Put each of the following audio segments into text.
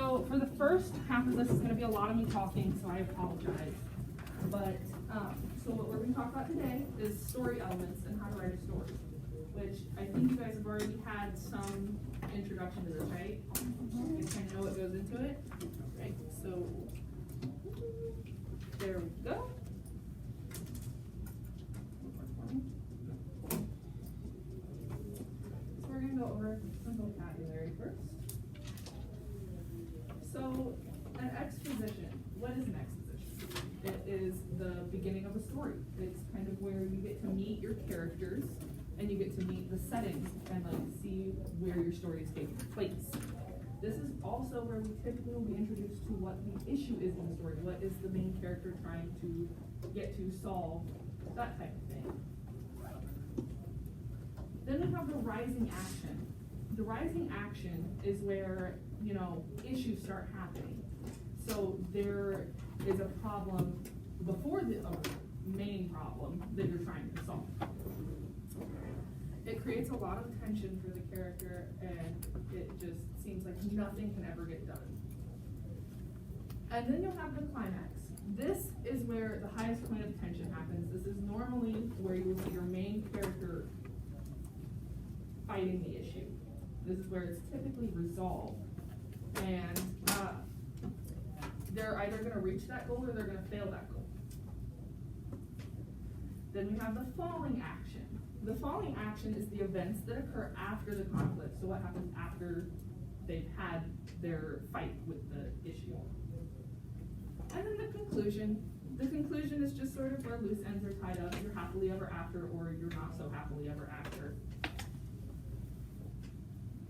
So for the first half of this is going to be a lot of me talking, so I apologize. But so what we're going to talk about today is story elements and how to write a story, which I think you guys have already had some introduction to this, right? You kind of know what goes into it, right? So there we go. So we're going to go over some vocabulary first. So an exposition, what is an exposition? It is the beginning of a story. It's kind of where you get to meet your characters and you get to meet the settings and like see where your story is taking place. This is also where we typically will be introduced to what the issue is in the story. What is the main character trying to get to solve, that type of thing. Then we have the rising action. The rising action is where, you know, issues start happening. So there is a problem before the main problem that you're trying to solve. It creates a lot of tension for the character, and it just seems like nothing can ever get done. And then you'll have the climax. This is where the highest point of tension happens. This is normally where you will see your main character fighting the issue. This is where it's typically resolved. And they're either going to reach that goal or they're going to fail that goal. Then we have the falling action. The falling action is the events that occur after the conflict. So what happens after they've had their fight with the issue. And then the conclusion. The conclusion is just sort of where loose ends are tied up. You're happily ever after, or you're not so happily ever after.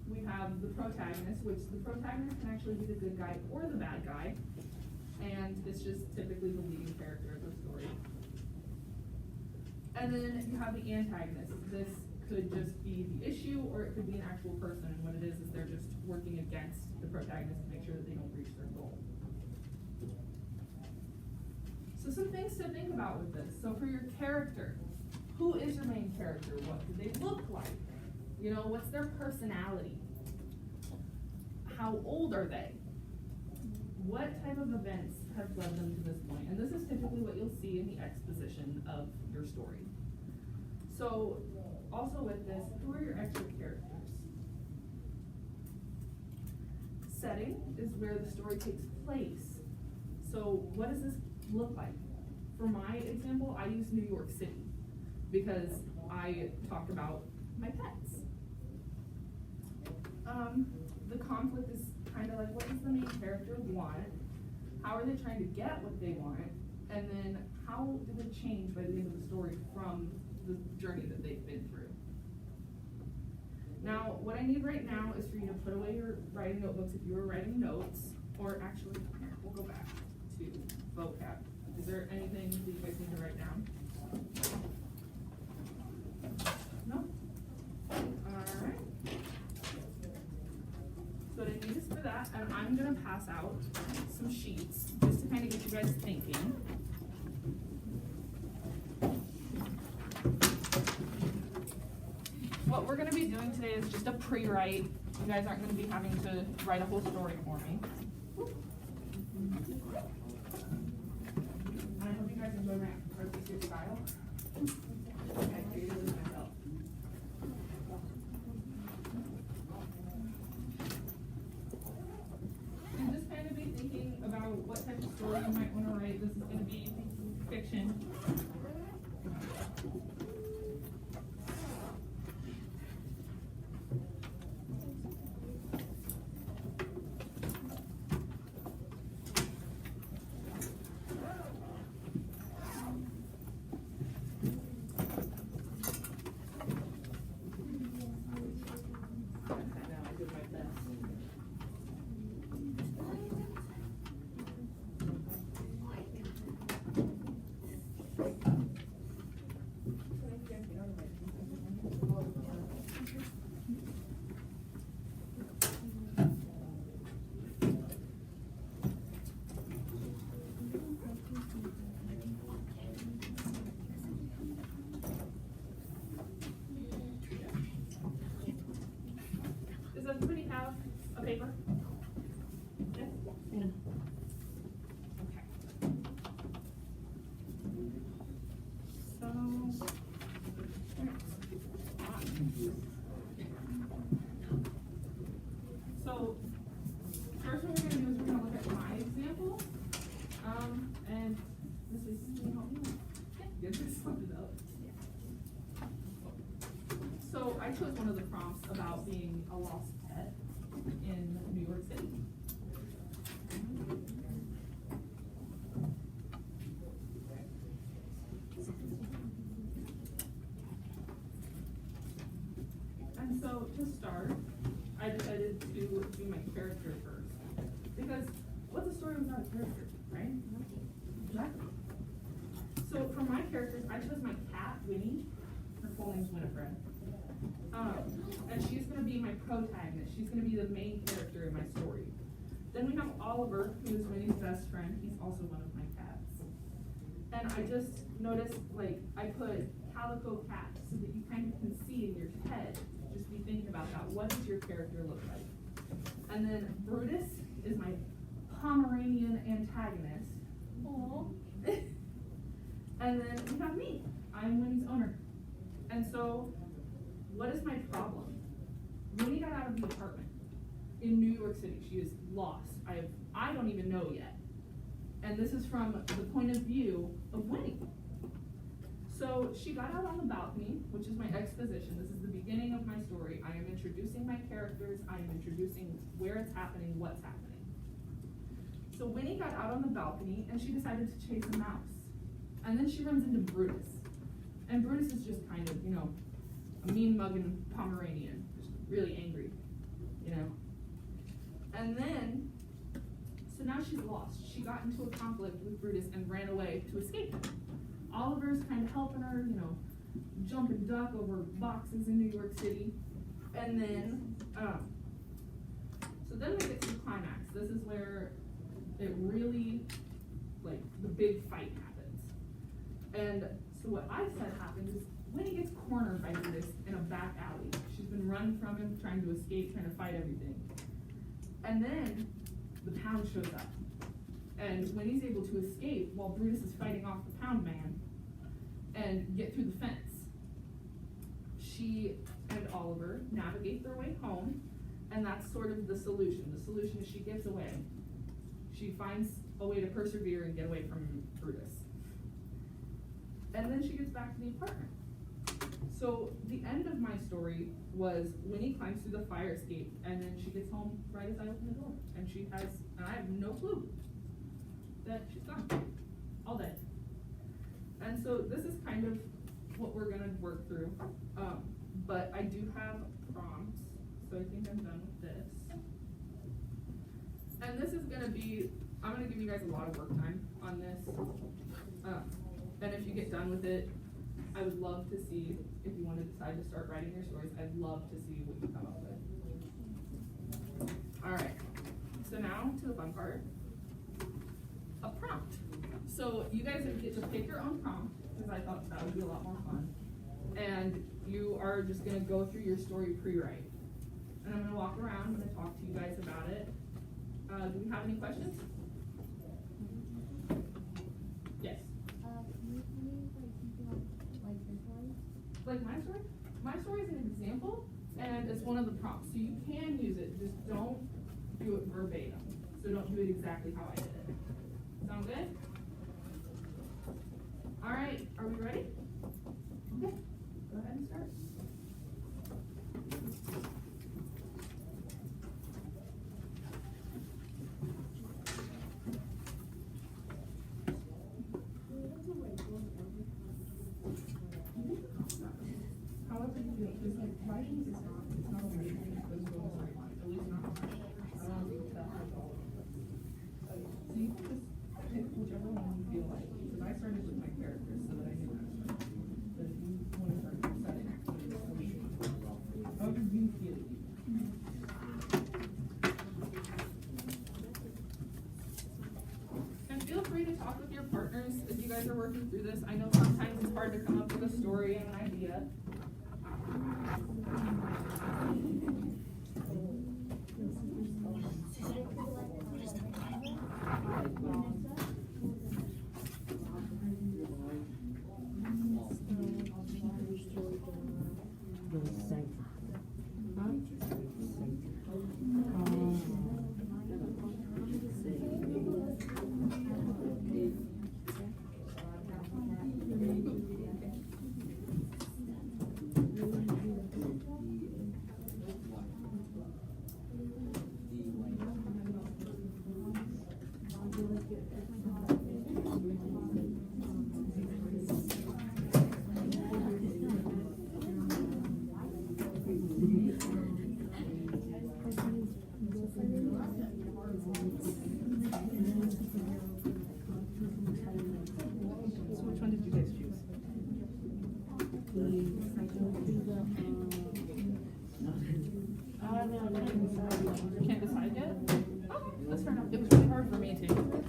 We have the protagonist, which the protagonist can actually be the good guy or the bad guy. And it's just typically the leading character of the story. And then you have the antagonist. This could just be the issue, or it could be an actual person. And what it is they're just working against the protagonist to make sure that they don't reach their goal. So some things to think about with this. So for your character, who is your main character? What do they look like? You know, what's their personality? How old are they? What type of events have led them to this point? And this is typically what you'll see in the exposition of your story. So, also with this, who are your extra characters? Setting is where the story takes place. So, what does this look like? For my example, I use New York City because I talk about my pets. The conflict is kind of like, what does the main character want? How are they trying to get what they want? And then how do they change by the end of the story from the journey that they've been through? Now, what I need right now is for you to put away your writing notebooks if you were writing notes, or actually, here, we'll go back to vocab. Is there anything that you guys need to write down? No? Alright. So what I need is for that, and I'm going to pass out some sheets just to kind of get you guys thinking. What we're going to be doing today is just a pre-write. You guys aren't going to be having to write a whole story for me. I hope you guys enjoy my artistic style. I created this myself. And just kind of be thinking about what type of story you might want to write. This is going to be fiction. So, first what we're gonna do is we're gonna look at my example. And Miss Lisa, can you help me? Get this sorted out. So I chose one of the prompts about being a lost pet in New York City. And so to start, I decided to do my character first. Because what's a story without a character, right? Exactly. So for my characters, I chose my cat, Winnie. Her full name's Winifred. And she's gonna be my protagonist. She's gonna be the main character in my story. Then we have Oliver, who is Winnie's best friend. He's also one of my cats. And I just noticed, like, I put Calico Cat so that you kind of can see in your head, just be thinking about that. What does your character look like? And then Brutus is my Pomeranian antagonist. Aww. And then we have me. I'm Winnie's owner. And so, what is my problem? Winnie got out of the apartment in New York City. She is lost. I don't even know yet. And this is from the point of view of Winnie. So she got out on the balcony, which is my exposition. This is the beginning of my story. I am introducing my characters. I am introducing where it's happening, what's happening. So Winnie got out on the balcony and she decided to chase a mouse. And then she runs into Brutus. And Brutus is just kind of, a mean mugging Pomeranian, just really angry, And then, so now she's lost. She got into a conflict with Brutus and ran away to escape him. Oliver's kind of helping her, jump and duck over boxes in New York City. And then, so then we get to the climax. This is where it really, like, the big fight happens. And so what I said happened is Winnie gets cornered by Brutus in a back alley. She's been running from him, trying to escape, trying to fight everything. And then the Pound shows up. And Winnie's able to escape while Brutus is fighting off the Pound Man and get through the fence. She and Oliver navigate their way home, and that's sort of the solution. The solution is she gives away. She finds a way to persevere and get away from Brutus. And then she gets back to the apartment. So the end of my story was Winnie climbs through the fire escape, and then she gets home right as I open the door. And I have no clue that she's gone, all day. And so this is kind of what we're gonna work through. But I do have prompts, so I think I'm done with this. And this is gonna be, I'm gonna give you guys a lot of work time on this. And if you get done with it, I would love to see, if you want to decide to start writing your stories, I'd love to see what you come up with. All right, so now to the fun part, a prompt. So you guys get to pick your own prompt, because I thought that would be a lot more fun. And you are just gonna go through your story pre-write. And I'm gonna walk around, I'm gonna talk to you guys about it. Do we have any questions? Yes. Like my story? My story is an example, and it's one of the prompts. So you can use it, just don't do it verbatim. So don't do it exactly how I did it. Sound good? All right, are we ready? Okay, go ahead and start. However you do it, just like writing is not, it's not a way to go to the story line, at least not mine. I don't think that has all of it. So you can just pick whichever one you feel like, because I started with my characters so that I knew how to start. But if you want to start setting activities, however you feel it. And feel free to talk with your partners as you guys are working through this. I know sometimes it's hard to come up with a story and an idea. That's fair enough. It was really hard for me too.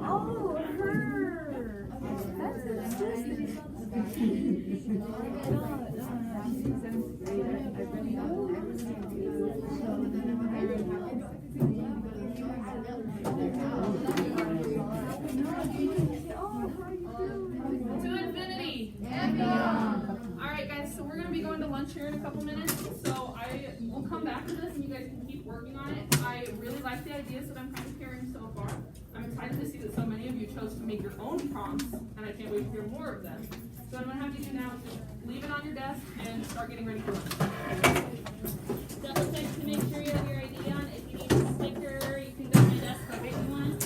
Oh, her. That's his sister. To infinity. Alright guys, so we're gonna be going to lunch here in a couple minutes. So I will come back to this and you guys can keep working on it. I really like the ideas that I'm kind of hearing so far. I'm excited to see that so many of you chose to make your own prompts, and I can't wait to hear more of them. So what I'm gonna have you do now is just leave it on your desk and start getting ready for lunch. Double check to make sure you have your ID on. If you need a sticker, you can go to my desk. I'll get you one.